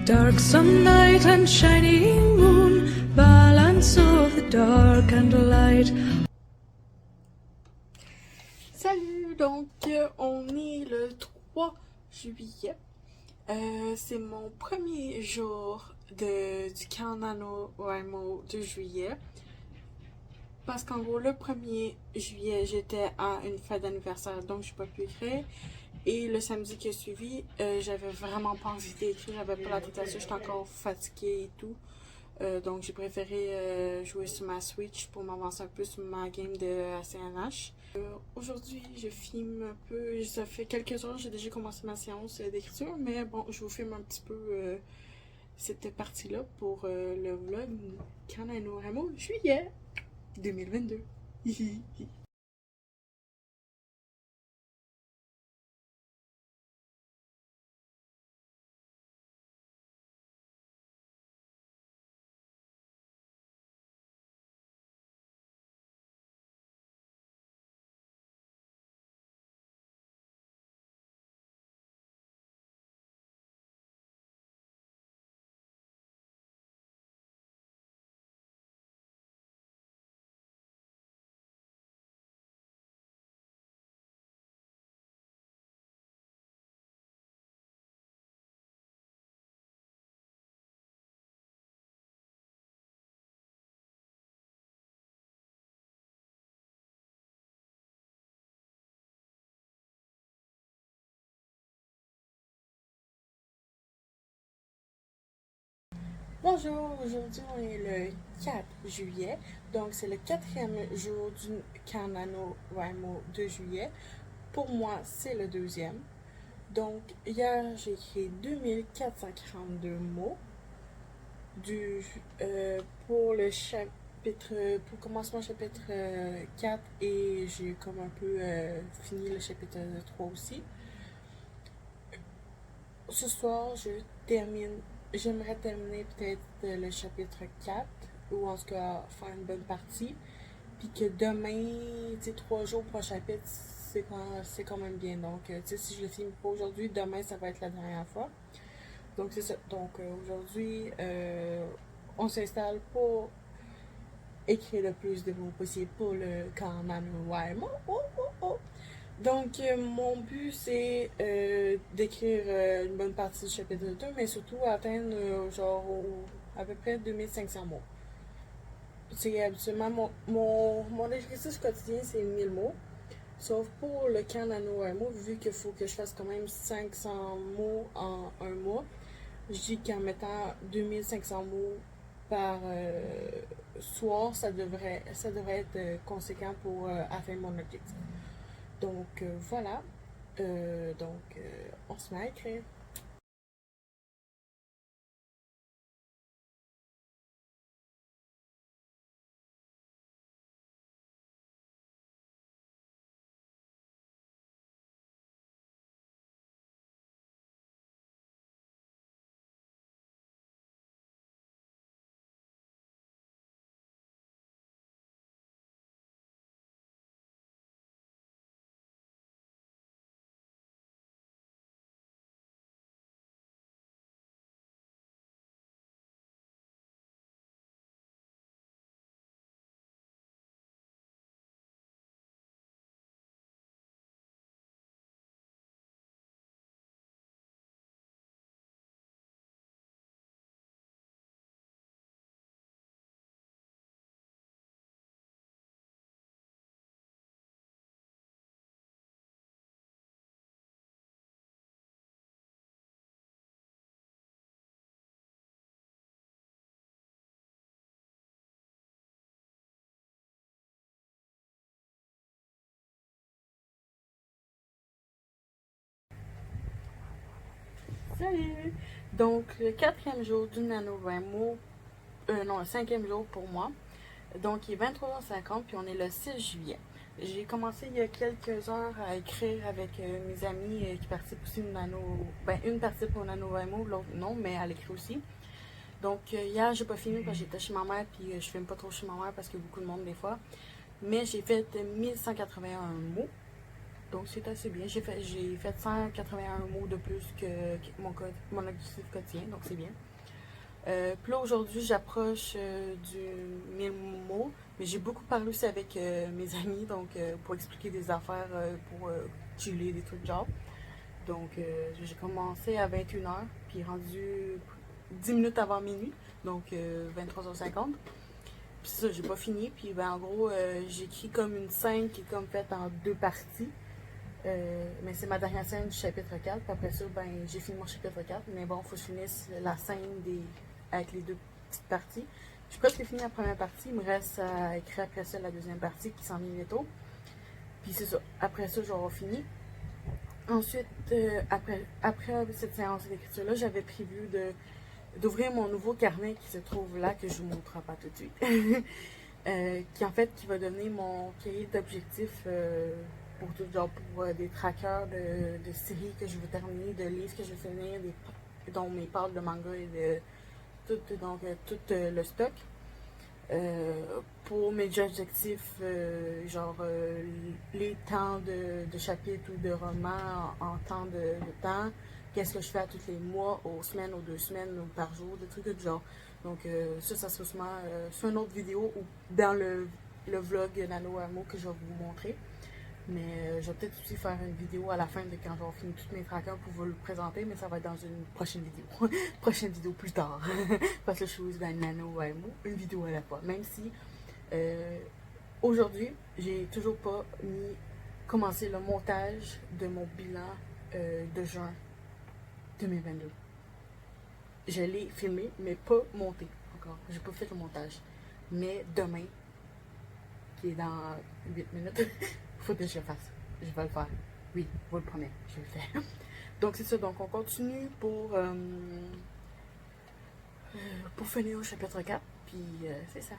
Dark some night and shining moon, balance of the dark and the light. Salut, donc on est le 3 juillet. C'est mon premier jour du camp NaNoWriMo de juillet. Parce qu'en gros, le 1er juillet, j'étais à une fête d'anniversaire, donc je n'ai pas pu écrire. Et le samedi qui a suivi, j'avais vraiment pas envie d'écrire, j'avais pas la tête à ça, j'étais encore fatiguée et tout. Donc j'ai préféré jouer sur ma Switch pour m'avancer un peu sur ma game de ACNH. Aujourd'hui, je filme un peu, ça fait quelques heures, j'ai déjà commencé ma séance d'écriture, mais bon, je vous filme un petit peu cette partie-là pour le vlog Camp NaNoWriMo juillet 2022. Bonjour, aujourd'hui on est le 4 juillet, donc c'est le 4e jour du camp NaNoWriMo de juillet. Pour moi, c'est le 2e. Donc hier, j'ai écrit 2442 mots pour le chapitre, pour commencement chapitre 4 et j'ai comme un peu fini le chapitre 3 aussi. Ce soir, j'aimerais terminer peut-être le chapitre 4, ou en tout cas faire une bonne partie. Puis que demain, 3 jours pour un chapitre, c'est quand même bien. Donc, si je le filme pas aujourd'hui, demain, ça va être la dernière fois. Donc, c'est ça. Donc, aujourd'hui, on s'installe pour écrire le plus de mots possible pour le camp NaNoWriMo. Donc, mon but, c'est d'écrire une bonne partie du chapitre 2, mais surtout atteindre à peu près 2500 mots. C'est habituellement mon exercice quotidien, c'est 1000 mots. Sauf pour le camp NaNoWriMo, vu qu'il faut que je fasse quand même 500 mots en un mois, je dis qu'en mettant 2500 mots par soir, ça devrait être conséquent pour atteindre mon objectif. Donc voilà. On se met à écrire. Salut! Donc, le 4e jour du NaNoWriMo, non, le 5e jour pour moi. Donc, il est 23h50, puis on est le 6 juillet. J'ai commencé il y a quelques heures à écrire avec mes amis qui participent aussi au une participe au NaNoWriMo, l'autre non, mais elle écrit aussi. Donc, hier, j'ai pas fini parce que j'étais chez ma mère, puis je filme pas trop chez ma mère parce qu'il y a beaucoup de monde des fois. Mais j'ai fait 1181 mots. Donc c'est assez bien. J'ai fait 181 mots de plus que mon objectif quotidien, donc c'est bien. Puis là aujourd'hui j'approche du 1000 mots, mais j'ai beaucoup parlé aussi avec mes amis, donc pour expliquer des affaires, pour chiller, des trucs de genre. Donc j'ai commencé à 21h, puis rendu 10 minutes avant minuit, donc 23h50. Puis ça, j'ai pas fini. Puis ben, en gros, j'écris comme une scène qui est comme faite en deux parties. Mais c'est ma dernière scène du chapitre 4. Puis après ça, ben, j'ai fini mon chapitre 4. Mais bon, il faut que je finisse la scène avec les deux petites parties. J'ai presque fini la première partie. Il me reste à écrire après ça la deuxième partie qui s'en vient bientôt. Puis c'est ça. Après ça, j'aurai fini. Ensuite, après cette séance d'écriture-là, j'avais prévu d'ouvrir mon nouveau carnet qui se trouve là, que je vous montrerai pas tout de suite. Qui en fait qui va donner mon cahier d'objectifs pour tout genre pour des trackers de séries que je veux terminer, de livres que je veux finir, dont mes parts de manga et de tout le stock. Pour mes objectifs, les temps de chapitres ou de romans en temps de temps, qu'est-ce que je fais à tous les mois, aux semaines, aux 2 semaines, ou par jour, des trucs de genre. Donc ça sera sûrement sur une autre vidéo ou dans le vlog Nano Amo que je vais vous montrer. Mais je vais peut-être aussi faire une vidéo à la fin de quand j'aurai fini tous mes trackers pour vous le présenter, mais ça va être dans une prochaine vidéo. Prochaine vidéo plus tard. Parce que je suis dans Nano Amo, une vidéo à la fois. Même si aujourd'hui, j'ai toujours pas commencé le montage de mon bilan de juin 2022. Je l'ai filmé, mais pas monté encore. J'ai pas fait le montage. Mais demain, qui est dans 8 minutes, il faut que je le fasse. Je vais le faire. Oui, vous le promets, je vais le faire. Donc c'est ça, donc on continue pour finir au chapitre 4, puis c'est ça.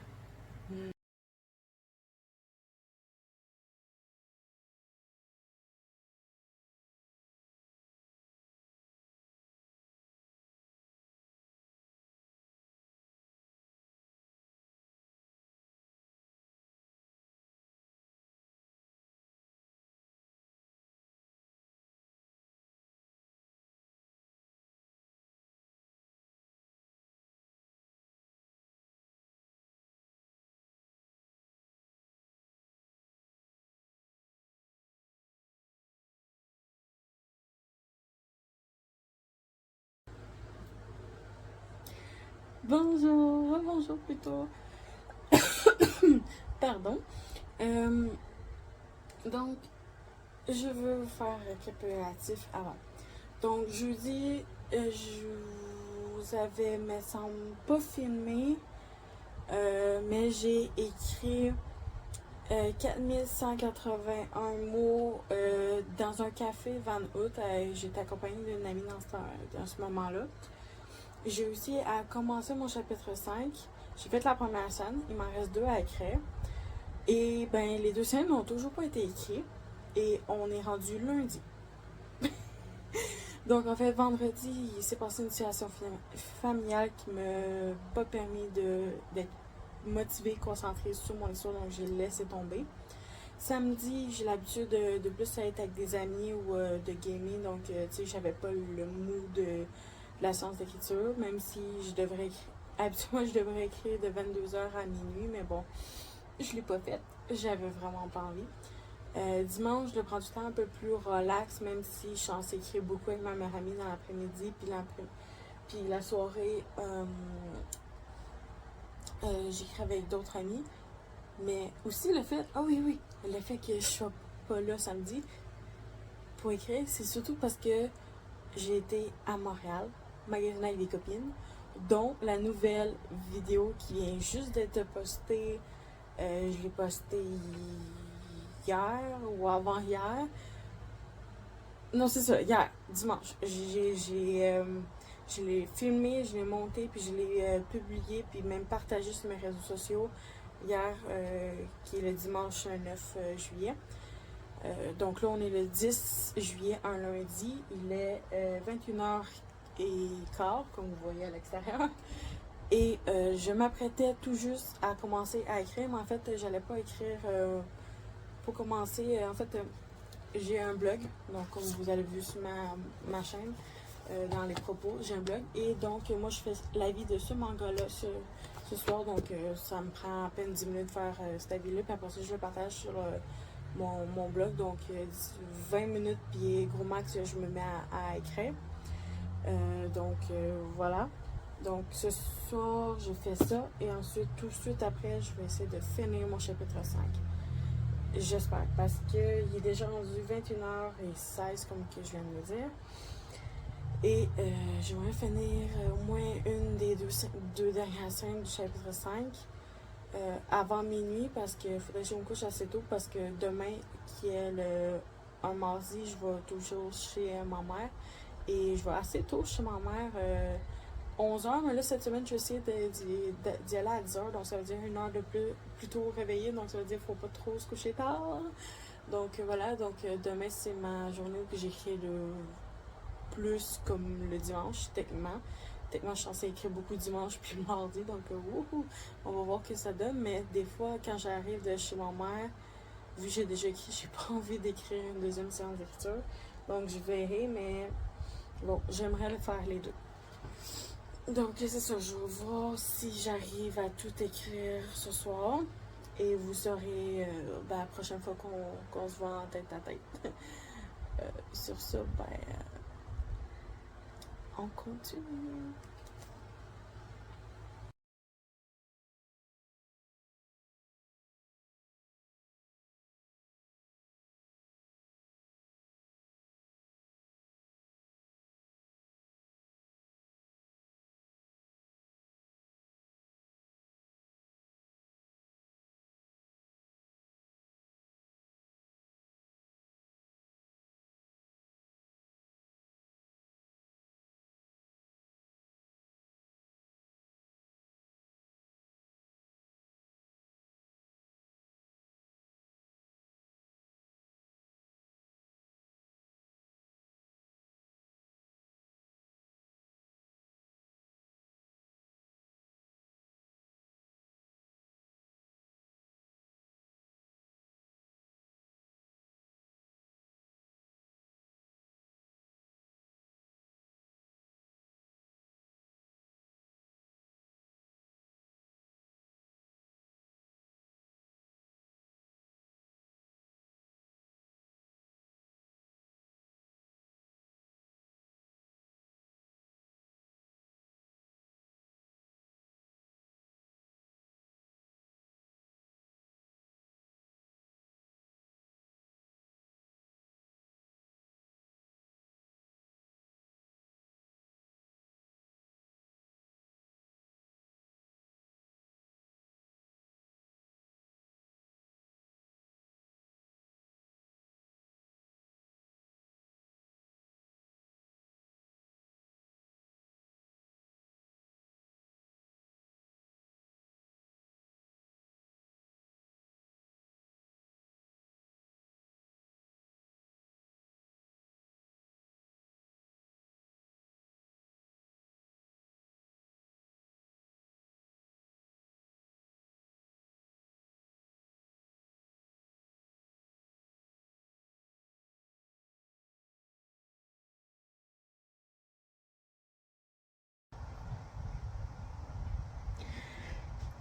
Bonjour, bonjour plutôt. Pardon. Donc, je veux vous faire un récapitulatif avant. Donc, jeudi, je vous avais, me semble, pas filmé, mais j'ai écrit 4181 mots dans un café Van Hout. J'étais accompagnée d'une amie dans ce moment-là. J'ai réussi à commencer mon chapitre 5. J'ai fait la première scène. Il m'en reste 2 à écrire. Et ben les 2 scènes n'ont toujours pas été écrites. Et on est rendu lundi. Donc en fait, vendredi, il s'est passé une situation familiale qui m'a pas permis d'être motivée, concentrée sur mon histoire. Donc j'ai laissé tomber. Samedi, j'ai l'habitude de plus être avec des amis ou de gaming. Donc tu sais, j'avais pas le mood de la séance d'écriture, même si habituellement je devrais écrire de 22h à minuit, mais bon, je l'ai pas fait, j'avais vraiment pas envie. Dimanche, je prends du temps un peu plus relax, même si je suis censée écrire beaucoup avec ma meilleure amie dans l'après-midi, puis la soirée, j'écris avec d'autres amis, mais aussi le fait que je sois pas là samedi pour écrire, c'est surtout parce que j'ai été à Montréal, magasiner avec des copines, dont la nouvelle vidéo qui vient juste d'être postée. Je l'ai postée hier ou avant-hier. Non, c'est ça, hier, dimanche. Je l'ai filmé, je l'ai monté, puis je l'ai publié, puis même partagé sur mes réseaux sociaux hier, qui est le dimanche 9 juillet. Donc là, on est le 10 juillet, un lundi. Il est 21h15, comme vous voyez à l'extérieur. Et je m'apprêtais tout juste à commencer à écrire, mais en fait, j'allais pas écrire pour commencer. En fait, j'ai un blog, donc comme vous avez vu sur ma chaîne, dans les propos, j'ai un blog. Et donc, moi, je fais l'avis de ce manga-là ce soir. Donc, ça me prend à peine 10 minutes de faire cet avis-là. Puis après ça, je le partage sur mon blog. Donc, 20 minutes, puis gros max, je me mets à écrire. Voilà. Donc, ce soir, je fais ça. Et ensuite, tout de suite après, je vais essayer de finir mon chapitre 5. J'espère, parce qu'il est déjà rendu 21h16, comme que je viens de le dire. Et j'aimerais finir au moins une des deux dernières scènes du chapitre 5 avant minuit, parce qu'il faudrait que je me couche assez tôt, parce que demain, qui est un mardi, je vais toujours chez ma mère. Et je vais assez tôt chez ma mère, 11h, mais là, cette semaine, je vais essayer d'y aller à 10h, donc ça veut dire une heure de plus tôt réveillée, donc ça veut dire qu'il ne faut pas trop se coucher tard. Donc voilà, donc demain, c'est ma journée où j'écris le plus comme le dimanche, techniquement. Techniquement, je suis censée écrire beaucoup dimanche puis mardi, donc on va voir ce que ça donne. Mais des fois, quand j'arrive de chez ma mère, vu que j'ai déjà écrit, j'ai pas envie d'écrire une deuxième séance d'écriture. Donc je verrai, mais bon, j'aimerais le faire les deux. Donc c'est ça, je vais voir si j'arrive à tout écrire ce soir. Et vous saurez la prochaine fois qu'on se voit en tête à tête. Sur ça, on continue.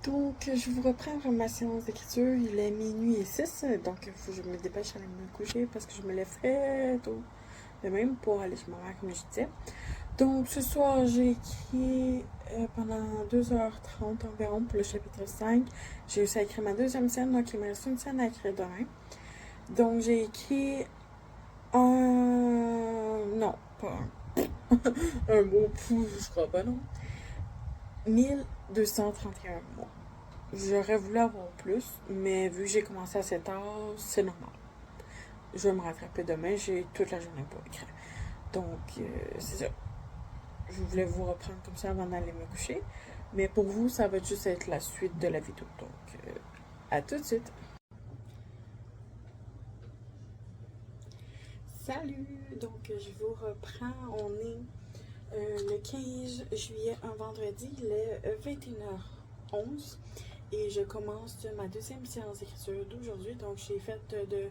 Donc, je vous reprends pour ma séance d'écriture. Il est minuit et 6, donc il faut que je me dépêche d'aller me coucher parce que je me lève très tôt. De même pour aller chez ma mère, comme je disais. Donc, ce soir, j'ai écrit pendant 2h30 environ pour le chapitre 5. J'ai réussi à écrire ma deuxième scène, donc il me reste une scène à écrire demain. Donc, j'ai écrit non, pas un mot, je crois pas, non. 1231 mots. J'aurais voulu avoir plus, mais vu que j'ai commencé à 7 heures, c'est normal. Je vais me rattraper demain, j'ai toute la journée pour écrire. Donc, c'est ça. Je voulais vous reprendre comme ça avant d'aller me coucher. Mais pour vous, ça va juste être la suite de la vidéo. Donc, à tout de suite. Salut! Donc, je vous reprends. On est le 15 juillet, un vendredi. Il est 21h11. Et je commence ma deuxième séance d'écriture d'aujourd'hui. Donc, j'ai fait de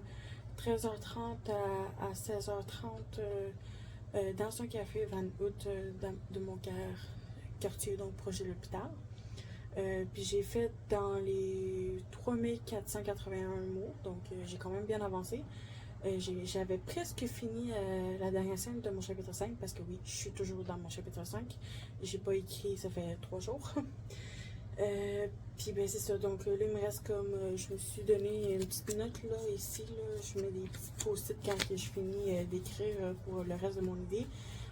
13h30 à 16h30 dans un café Van Hout de mon quartier, donc proche de l'hôpital. Puis j'ai fait dans les 3481 mots, donc j'ai quand même bien avancé. J'avais presque fini la dernière scène de mon chapitre 5 parce que oui, je suis toujours dans mon chapitre 5. J'ai pas écrit, ça fait 3 jours. Puis ben c'est ça, donc là il me reste comme, je me suis donné une petite note là, ici, là, je mets des petits post-it quand je finis d'écrire pour le reste de mon idée.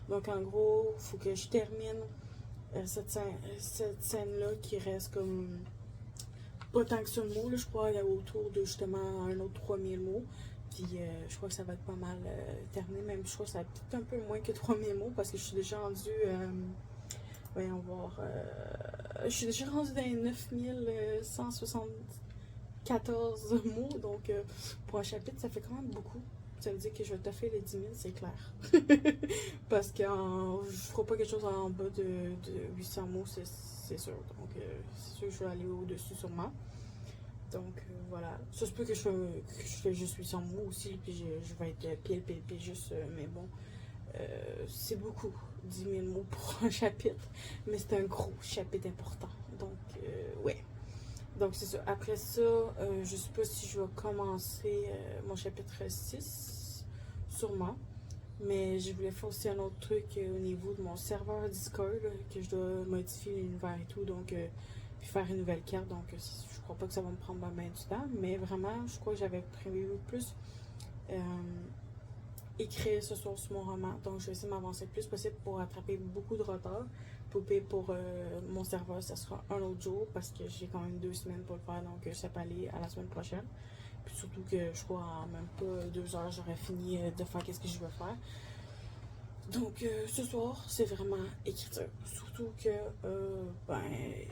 Donc en gros, il faut que je termine cette scène-là qui reste comme pas tant que ça de mots, là, je crois qu'il y a autour de justement un autre 3000 mots. Puis je crois que ça va être pas mal terminé, même je crois que ça va peut-être un peu moins que 3000 mots parce que je suis déjà rendue, voyons voir, je suis déjà rendue dans les 9174 mots, donc pour un chapitre ça fait quand même beaucoup. Ça veut dire que je vais toffer les 10 000, c'est clair. Parce que je ne ferai pas quelque chose en bas de 800 mots, c'est sûr. Donc, c'est sûr que je vais aller au-dessus sûrement. Donc, voilà. Ça se peut que je fais juste 800 mots aussi, puis je vais être pile, juste. Mais bon, c'est beaucoup, 10 000 mots pour un chapitre. Mais c'est un gros chapitre important. Donc, ouais. Donc, c'est ça. Après ça, je sais pas si je vais commencer mon chapitre 6, sûrement. Mais je voulais faire aussi un autre truc au niveau de mon serveur Discord, que je dois modifier l'univers et tout, donc puis faire une nouvelle carte. Donc, je crois pas que ça va me prendre bien du temps, mais vraiment, je crois que j'avais prévu plus écrire ce soir sur mon roman. Donc, je vais essayer de m'avancer le plus possible pour attraper beaucoup de retard. Pour mon serveur, ça sera un autre jour parce que j'ai quand même 2 semaines pour le faire, donc ça peut aller à la semaine prochaine. Puis surtout que je crois en même pas 2 heures, j'aurais fini de faire qu'est-ce que je veux faire. Donc ce soir, c'est vraiment écriture. Surtout que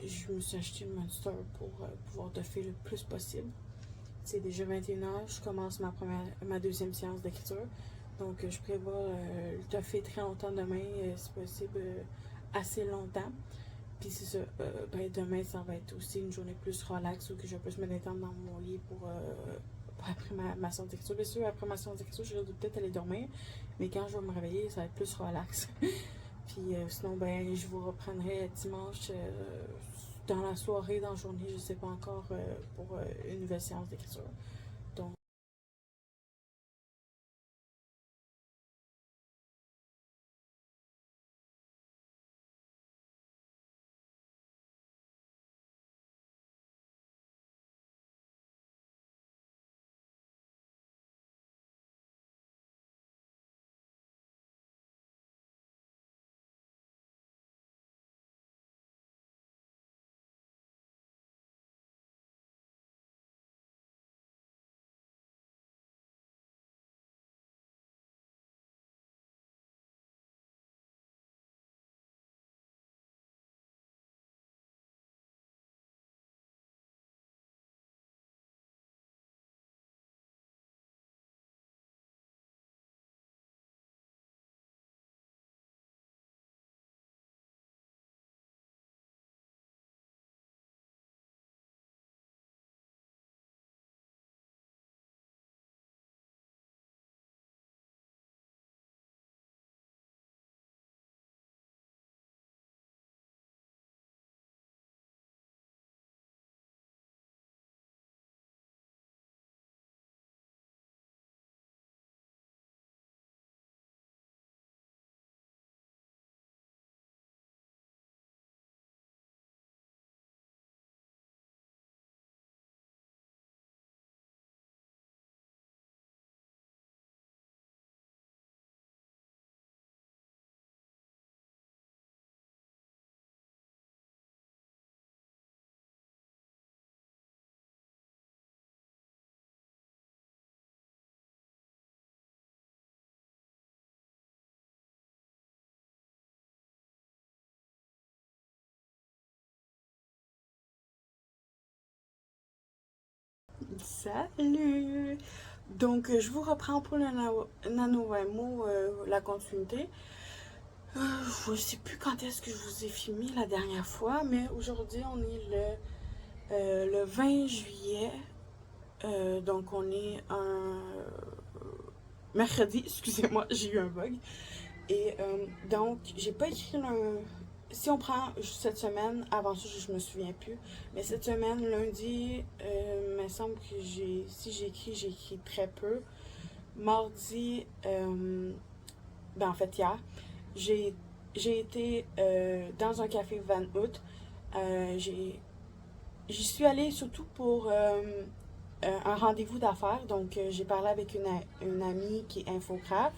je me suis acheté une Monster pour pouvoir toffer le plus possible. C'est déjà 21h, je commence ma deuxième séance d'écriture. Donc je prévois le toffer très longtemps demain, si possible assez longtemps. Puis c'est ça, demain ça va être aussi une journée plus relax où que je vais plus me détendre dans mon lit pour après ma séance d'écriture. Bien sûr, après ma séance d'écriture, je vais peut-être aller dormir, mais quand je vais me réveiller, ça va être plus relax. Puis sinon, je vous reprendrai dimanche dans la soirée, dans la journée, je sais pas encore, pour une nouvelle séance d'écriture. Donc, salut! Donc, je vous reprends pour le NaNoWriMo, la continuité. Je sais plus quand est-ce que je vous ai filmé la dernière fois, mais aujourd'hui, on est le 20 juillet. Donc, on est mercredi, excusez-moi, j'ai eu un bug. Et donc, j'ai pas écrit un. Si on prend cette semaine, avant ça, je me souviens plus. Mais cette semaine, lundi, il me semble que si j'ai écrit très peu. Mardi, ben en fait hier, j'ai, j'ai été dans un café Van Hout. J'y suis allée surtout pour un rendez-vous d'affaires. Donc, j'ai parlé avec une amie qui est infographe.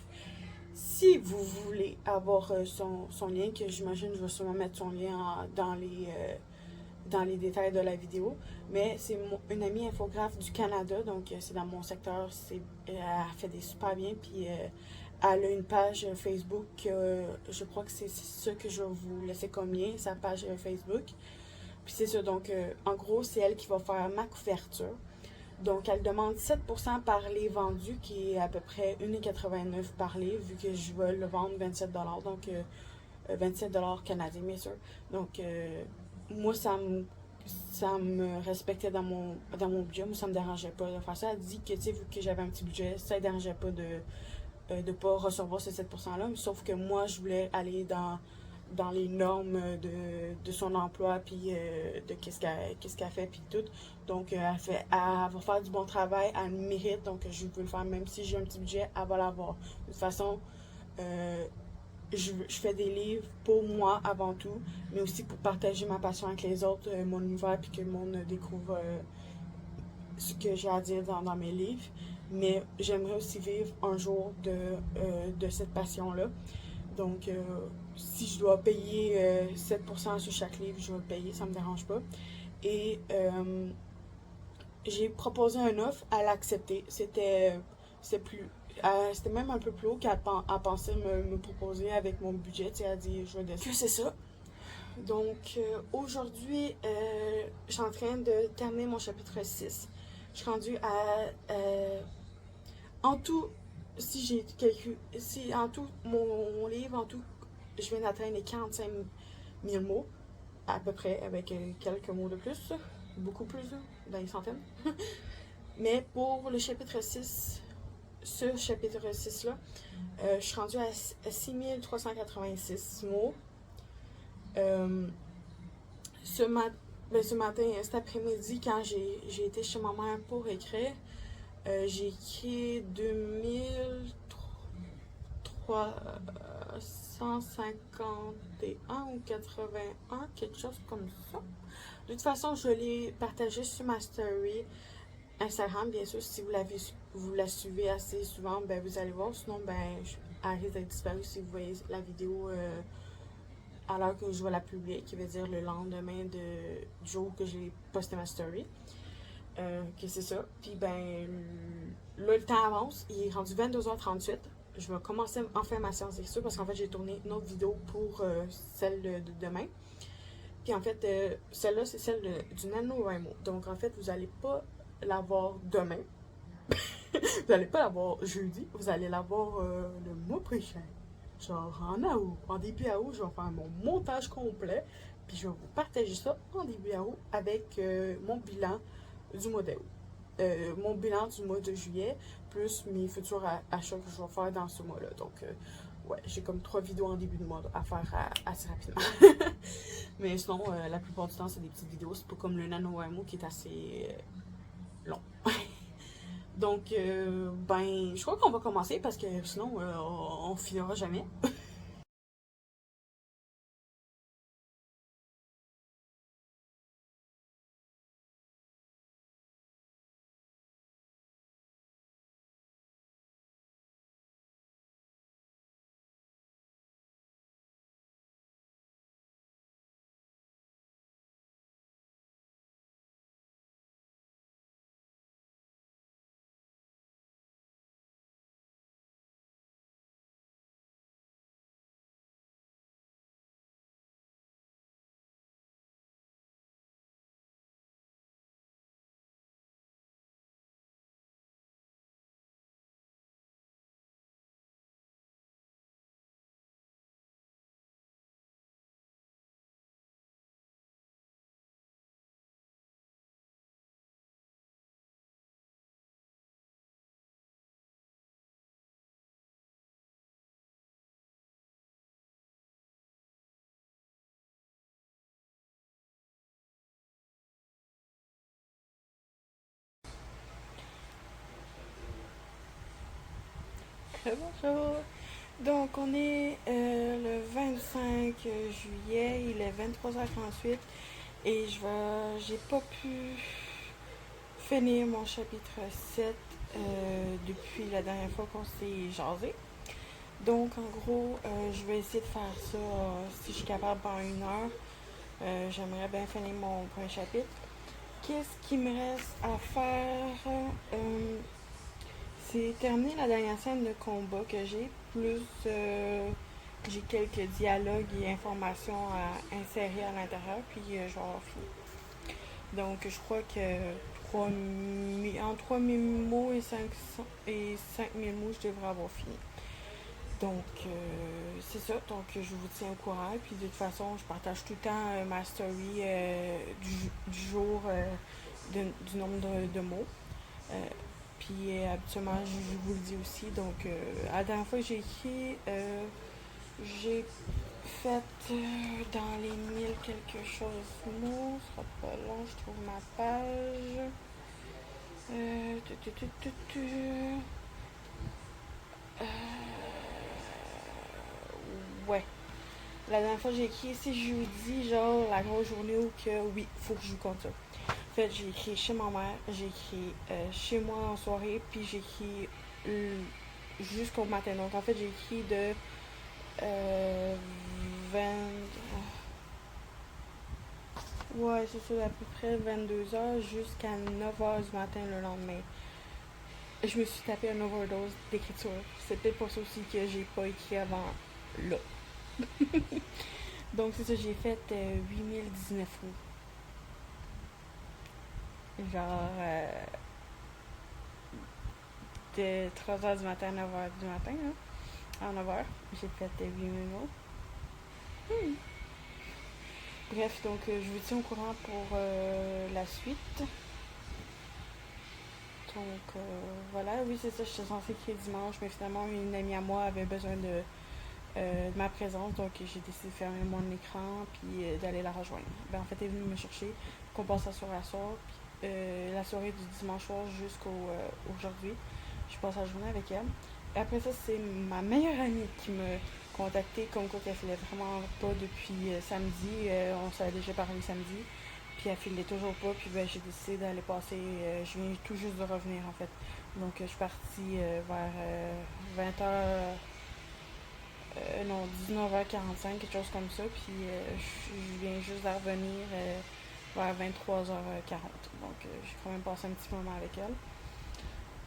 Si vous voulez avoir son lien, que j'imagine je vais sûrement mettre son lien dans les détails de la vidéo, mais c'est une amie infographe du Canada, donc c'est dans mon secteur, elle fait des super bien, puis elle a une page Facebook, je crois que c'est ça que je vais vous laisser comme lien, sa page Facebook. Puis c'est ça, donc en gros, c'est elle qui va faire ma couverture. Donc, elle demande 7% par livre vendu, qui est à peu près 1,89$ par livre, vu que je vais le vendre 27$, donc 27$ canadiens, bien sûr. Donc, moi, ça me respectait dans mon budget. Moi, ça me dérangeait pas de faire ça. Elle dit que, tu sais, vu que j'avais un petit budget, ça ne dérangeait pas de pas recevoir ce 7%-là. Sauf que moi, je voulais aller dans les normes de son emploi, puis de qu'est-ce qu'elle fait, puis tout. Donc, elle va faire du bon travail, elle le mérite, donc je veux le faire, même si j'ai un petit budget, elle va l'avoir. De toute façon, euh, je fais des livres pour moi avant tout, mais aussi pour partager ma passion avec les autres, mon univers, puis que le monde découvre ce que j'ai à dire dans mes livres. Mais j'aimerais aussi vivre un jour de cette passion-là. Donc, si je dois payer 7% sur chaque livre, je vais le payer, ça me dérange pas. Et j'ai proposé un offre, elle a accepté. C'était même un peu plus haut qu'elle pensait me proposer avec mon budget. Elle a dit, je vais descendre. Que c'est ça. Donc, aujourd'hui, je suis en train de terminer mon chapitre 6. Je suis rendue à. En tout, si en tout, mon livre, en tout, je viens d'atteindre les 45 000 mots, à peu près, avec quelques mots de plus, beaucoup plus, dans les centaines. Mais pour le chapitre 6, ce chapitre 6-là, je suis rendue à 6386 mots. Euh, ce, ce matin, cet après-midi, quand j'ai été chez ma mère pour écrire, j'ai écrit 2351 ou 81, quelque chose comme ça. De toute façon, je l'ai partagé sur ma story Instagram, bien sûr. Si vous la suivez assez souvent, ben vous allez voir. Sinon, ben, elle risque d'être disparue si vous voyez la vidéo à l'heure que je vais la publier, qui veut dire le lendemain du jour que j'ai posté ma story. Que c'est ça. Puis ben, là, le temps avance. Il est rendu 22h38. Je vais commencer enfin ma séance d'écriture parce qu'en fait, j'ai tourné une autre vidéo pour celle de demain. Puis en fait, celle-là, c'est celle du NaNoWriMo. Donc en fait, vous n'allez pas l'avoir demain. Vous n'allez pas l'avoir jeudi. Vous allez l'avoir le mois prochain. Genre en août. En début août, je vais faire mon montage complet. Puis je vais vous partager ça en début août avec mon bilan du mois d'août. Mon bilan du mois de juillet, plus mes futurs achats que je vais faire dans ce mois-là. Donc, ouais, j'ai comme 3 vidéos en début de mois à faire assez rapidement. Mais sinon, la plupart du temps, c'est des petites vidéos. C'est pas comme le NaNoWriMo qui est assez long. Donc, ben, je crois qu'on va commencer parce que sinon, on finira jamais. Bonjour. Donc, on est le 25 juillet, il est 23h38 et j'ai pas pu finir mon chapitre 7 depuis la dernière fois qu'on s'est jasé. Donc, en gros, je vais essayer de faire ça si je suis capable pendant 1 heure. J'aimerais bien finir mon premier chapitre. Qu'est-ce qui me reste à faire? C'est terminé la dernière scène de combat que j'ai, plus j'ai quelques dialogues et informations à insérer à l'intérieur, puis je vais avoir fini. Donc je crois que en 3000 mots et 5000 mots, je devrais avoir fini. Donc c'est ça, donc je vous tiens au courant, puis de toute façon, je partage tout le temps ma story du jour, du nombre de mots. Euh, Puis habituellement, je vous le dis aussi. Donc, la dernière fois que j'ai écrit, j'ai fait dans les 1000 quelque chose mots. Ce sera pas long, je trouve ma page. Euh, tu, tu, tu, tu, tu. Euh, ouais. La dernière fois que j'ai écrit, si je vous dis, genre, la grosse journée où que oui, faut que je vous compte ça. En fait, j'ai écrit chez ma mère, j'ai écrit chez moi en soirée, puis j'ai écrit jusqu'au matin. Donc, en fait, j'ai écrit de 20. Ouais, c'est ça, à peu près 22h jusqu'à 9h du matin le lendemain. Je me suis tapé une overdose d'écriture. C'est peut-être pour ça aussi que j'ai pas écrit avant là. Donc, c'est ça, j'ai fait 8019 mots. Genre, de 3h du matin à 9h du matin, là. À 9h, j'ai fait 8000 mots. Hmm. Bref, donc je vous tiens au courant pour la suite. Donc voilà, oui, c'est ça, j'étais censée écrire dimanche, mais finalement, une amie à moi avait besoin de ma présence, donc j'ai décidé de fermer mon écran puis d'aller la rejoindre. Ben, en fait, elle est venue me chercher, qu'on passe la soirée à soir, puis la soirée du dimanche soir jusqu'au aujourd'hui. Je passe la journée avec elle. Et après ça, c'est ma meilleure amie qui me contacté comme quoi qu'elle filait vraiment pas depuis samedi. On s'avait déjà parlé samedi. Puis elle filait toujours pas. Puis ben, j'ai décidé d'aller passer. Je viens tout juste de revenir en fait. Donc je suis partie vers 20h. Non, 19h45, quelque chose comme ça. Puis je viens juste de revenir vers 23h40. Donc j'ai quand même passé un petit moment avec elle.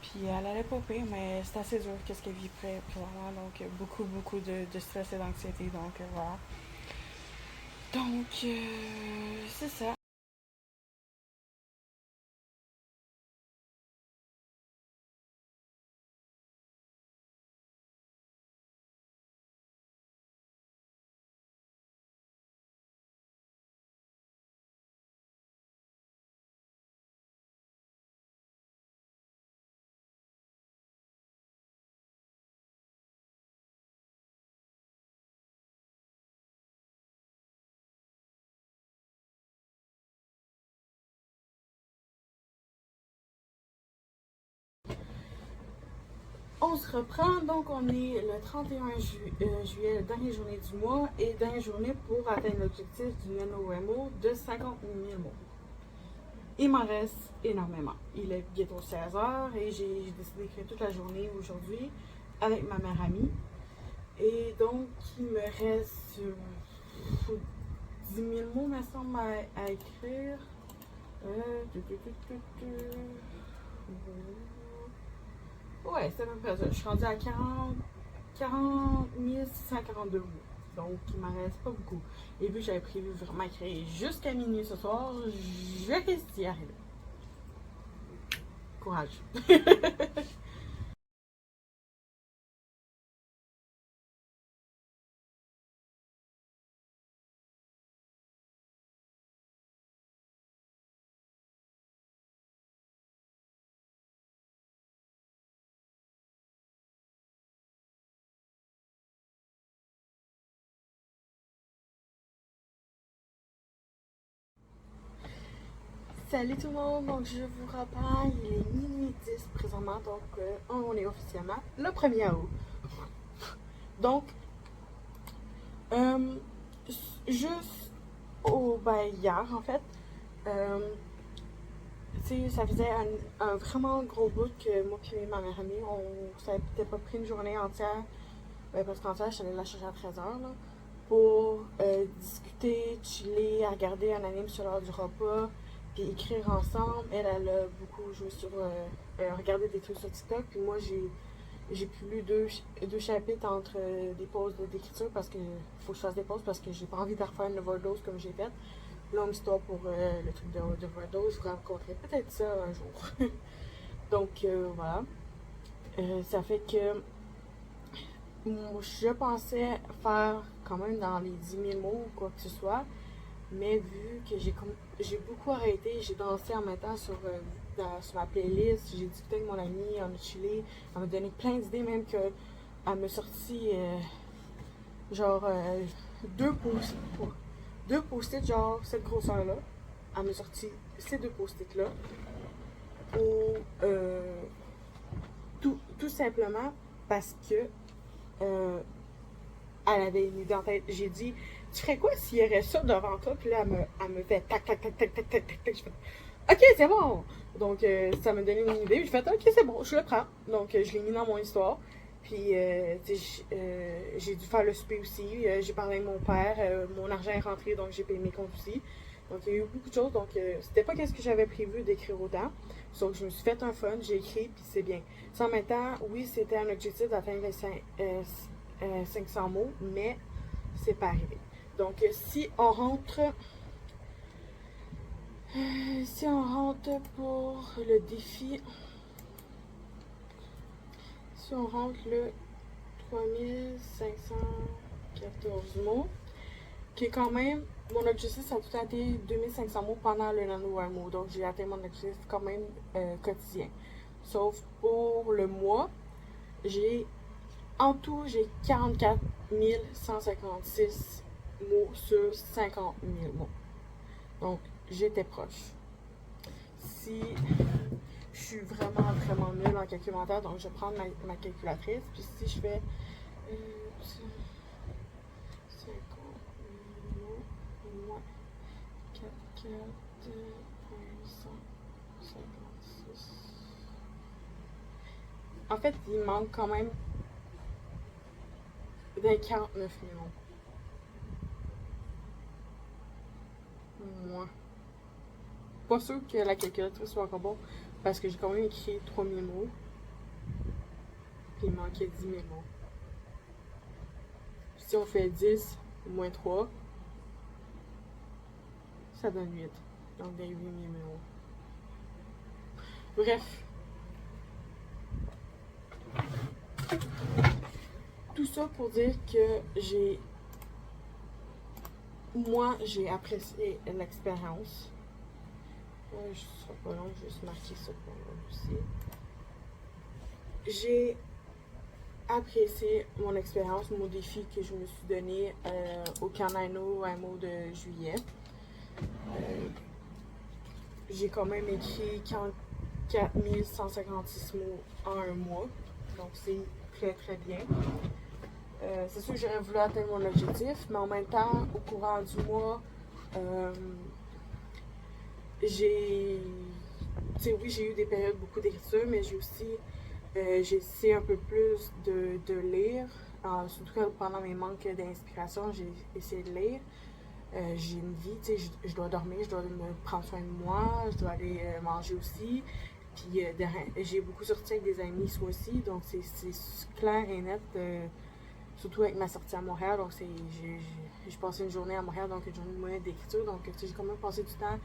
Puis elle allait pas pire, mais c'est assez dur qu'est-ce qu'elle vit présentement. Donc beaucoup, beaucoup de stress et d'anxiété. Donc voilà. Donc c'est ça. On se reprend, donc on est le 31 juillet, la dernière journée du mois, et dernière journée pour atteindre l'objectif du NaNoWriMo de 50 000 mots. Il m'en reste énormément. Il est bientôt 16h et j'ai décidé d'écrire toute la journée aujourd'hui avec ma mère amie. Et donc, il me reste 10 000 mots, me semble, à écrire. Euh, tu, tu, tu, tu, tu. Ouais, c'est à peu près ça. Je suis rendue à 40 642 mots. Donc, il m'en reste pas beaucoup. Et vu que j'avais prévu vraiment écrire jusqu'à minuit ce soir, je risque d'y arriver. Courage. Salut tout le monde, donc je vous reprends, il est minuit 10 présentement, donc on est officiellement le 1er août. Donc, juste hier en fait, ça faisait un vraiment gros bout que moi et ma meilleure amie, on s'était pas pris une journée entière, parce qu'entière, je suis allée la chercher à 13h, là, pour discuter, chiller, regarder un anime sur l'heure du repas, puis écrire ensemble. Elle a beaucoup joué sur, regardé des trucs sur TikTok, puis moi j'ai pu lu deux chapitres entre des pauses d'écriture parce que faut que je fasse des pauses parce que j'ai pas envie de refaire une overdose comme j'ai fait. Longue histoire pour le truc d'overdose, je vous raconterai peut-être ça un jour. Donc voilà. Ça fait que je pensais faire quand même dans les 10 000 mots ou quoi que ce soit, mais vu que j'ai beaucoup arrêté, j'ai dansé en même temps sur ma playlist, j'ai discuté avec mon amie, on a chillé, elle m'a donné plein d'idées, même qu'elle m'a sorti genre deux post-it, genre cette grosseur-là. Elle m'a sorti ces deux post-it-là pour tout simplement parce que elle avait une idée en tête. J'ai dit, tu ferais quoi s'il y aurait ça devant toi? Puis là, elle me fait tac, tac, tac, tac, tac, tac, tac, tac. Je fais, ok, c'est bon! Donc, ça m'a donné une idée. Je fais, ok, c'est bon, je le prends. Donc, je l'ai mis dans mon histoire. Puis, j'ai dû faire le souper aussi. J'ai parlé avec mon père. Mon argent est rentré, donc j'ai payé mes comptes aussi. Donc, il y a eu beaucoup de choses. Donc, c'était pas qu'est-ce que j'avais prévu d'écrire autant. Donc, je me suis fait un fun, j'ai écrit, puis c'est bien. En même temps, oui, c'était un objectif d'atteindre les 500 mots, mais c'est pas arrivé. Donc, si on rentre pour le défi, si on rentre le 3514 mots, qui est quand même, mon objectif, ça a tout été 2500 mots pendant le NaNoWriMo. Donc, j'ai atteint mon objectif quand même quotidien. Sauf pour le mois, en tout, j'ai 44 156 mots sur 50 000 mots. Donc, j'étais proche. Si je suis vraiment, vraiment nulle en calculateur, donc je vais prendre ma calculatrice. Puis si je fais 50 000 mots, moins 44 156. En fait, il manque quand même 49 millions. Moi. Pas sûr que la calculatrice soit encore bonne parce que j'ai quand même écrit 3000 mots. Puis il manquait 10 000 mots. Si on fait 10 moins 3, ça donne 8. Donc des 8 000 mots. Bref. Tout ça pour dire que j'ai apprécié l'expérience. Je ne serai pas long, je vais juste marquer ça pour moi aussi. J'ai apprécié mon expérience, mon défi que je me suis donné au NaNoWriMo de juillet. J'ai quand même écrit 44 156 mots en un mois. Donc c'est très très bien. C'est sûr que j'aurais voulu atteindre mon objectif, mais en même temps, au courant du mois, j'ai eu des périodes beaucoup d'écriture, mais j'ai essayé un peu plus de lire. Surtout pendant mes manques d'inspiration, j'ai essayé de lire. J'ai une vie, je dois dormir, je dois me prendre soin de moi, je dois aller manger aussi. Puis j'ai beaucoup sorti avec des amis ce mois-ci, donc c'est clair et net. Surtout avec ma sortie à Montréal, donc j'ai passé une journée à Montréal, donc une journée de moyenne d'écriture, donc j'ai quand même passé du temps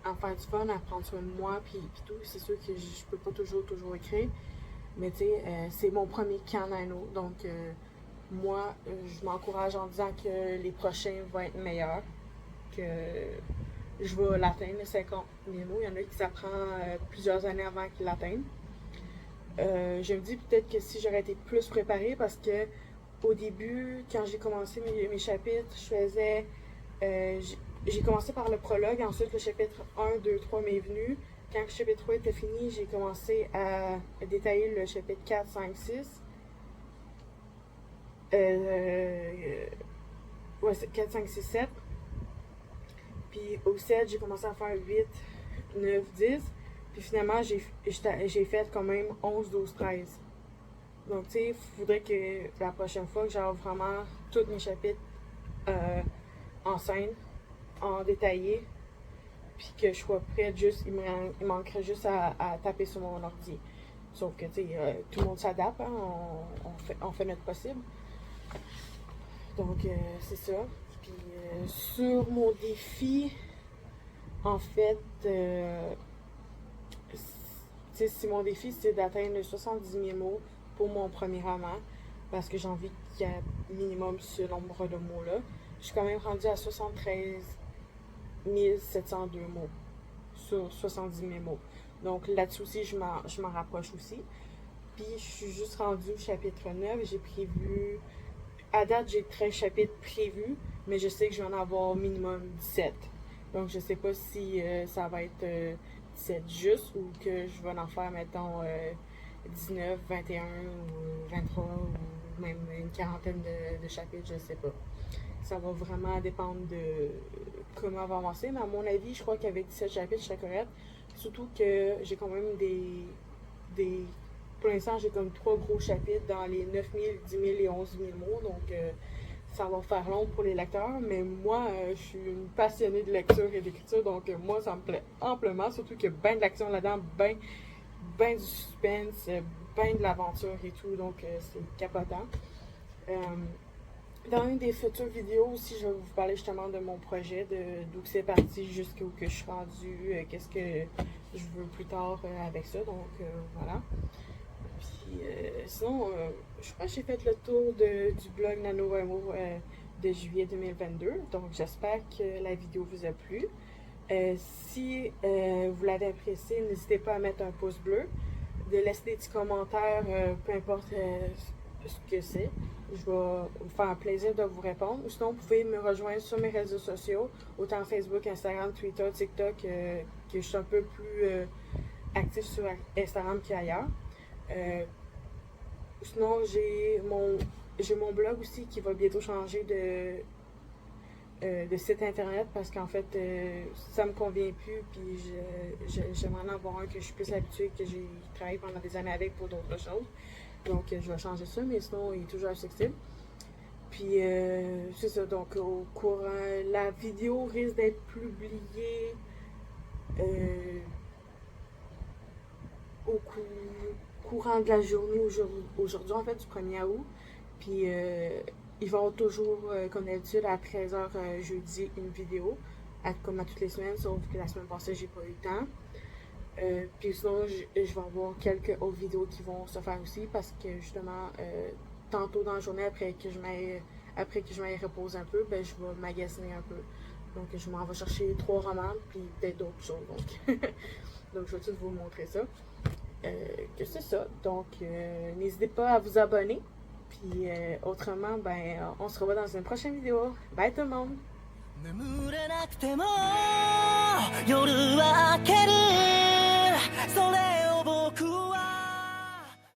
à faire du fun, à prendre soin de moi, puis tout. C'est sûr que je peux pas toujours écrire, mais c'est mon premier NaNo, donc moi, je m'encourage en disant que les prochains vont être meilleurs, que je vais l'atteindre, les 50 000 mots. Il y en a qui ça prend plusieurs années avant qu'ils l'atteignent. Je me dis peut-être que si j'aurais été plus préparée, parce que au début, quand j'ai commencé mes chapitres, j'ai commencé par le prologue, ensuite le chapitre 1, 2, 3 m'est venu, quand le chapitre 3 était fini, j'ai commencé à détailler le chapitre 4, 5, 6. Ouais, 4, 5, 6, 7. Puis au 7, j'ai commencé à faire 8, 9, 10. Puis finalement, j'ai fait quand même 11, 12, 13. Donc, tu sais, il faudrait que la prochaine fois, que j'aille vraiment tous mes chapitres en scène, en détaillé, puis que je sois prête, juste, il manquerait juste à taper sur mon ordi. Sauf que, tu sais, tout le monde s'adapte, hein, on fait notre possible. Donc, c'est ça. Puis, sur mon défi, en fait, si mon défi c'est d'atteindre 70 000 mots pour mon premier roman, parce que j'ai envie qu'il y ait minimum ce nombre de mots-là, je suis quand même rendue à 73 702 mots sur 70 000 mots. Donc là-dessus aussi, je m'en rapproche aussi. Puis je suis juste rendue au chapitre 9. J'ai prévu... À date, j'ai 13 chapitres prévus, mais je sais que je vais en avoir minimum 17. Donc je sais pas si ça va être 17 juste ou que je vais en faire, mettons, 19, 21 ou 23 ou même une quarantaine de chapitres, je sais pas. Ça va vraiment dépendre de comment on va avancer, mais à mon avis, je crois qu'avec 17 chapitres, je serais correcte. Surtout que j'ai quand même des... Pour l'instant, j'ai comme 3 gros chapitres dans les 9 000, 10 000 et 11 000 mots, donc ça va faire long pour les lecteurs, mais moi, je suis une passionnée de lecture et d'écriture, donc moi, ça me plaît amplement, surtout qu'il y a bien de l'action là-dedans, bien du suspense, bien de l'aventure et tout, donc c'est capotant. Dans une des futures vidéos aussi, je vais vous parler justement de mon projet, d'où c'est parti jusqu'où que je suis rendue, qu'est-ce que je veux plus tard avec ça, donc voilà. Puis sinon, je crois que j'ai fait le tour du blog NaNoWriMo de juillet 2022, donc j'espère que la vidéo vous a plu. Si vous l'avez apprécié, n'hésitez pas à mettre un pouce bleu, de laisser des petits commentaires, peu importe ce que c'est. Je vais vous faire un plaisir de vous répondre. Sinon, vous pouvez me rejoindre sur mes réseaux sociaux, autant Facebook, Instagram, Twitter, TikTok, que je suis un peu plus active sur Instagram qu'ailleurs. Sinon, j'ai mon blog aussi qui va bientôt changer de site internet parce qu'en fait, ça me convient plus. Puis j'aimerais en avoir un que je suis plus habituée, que j'ai travaillé pendant des années avec pour d'autres choses. Donc, je vais changer ça, mais sinon, il est toujours accessible. Puis, c'est ça. Donc, au courant, la vidéo risque d'être publiée au courant de la journée aujourd'hui, en fait, du 1er août. Puis, il va y avoir toujours, comme d'habitude, à 13h jeudi, une vidéo, comme à toutes les semaines, sauf que la semaine passée, j'ai pas eu le temps. Puis sinon, je vais avoir quelques autres vidéos qui vont se faire aussi parce que justement, tantôt dans la journée, après que je m'aille reposer un peu, ben, je vais magasiner un peu. Donc, je m'en vais chercher 3 romans, puis peut-être d'autres choses. Donc, je vais tout vous montrer ça. Que c'est ça. Donc, n'hésitez pas à vous abonner. Puis, autrement, ben, on se revoit dans une prochaine vidéo. Bye tout le monde! 眠れなくても夜は明けるそれを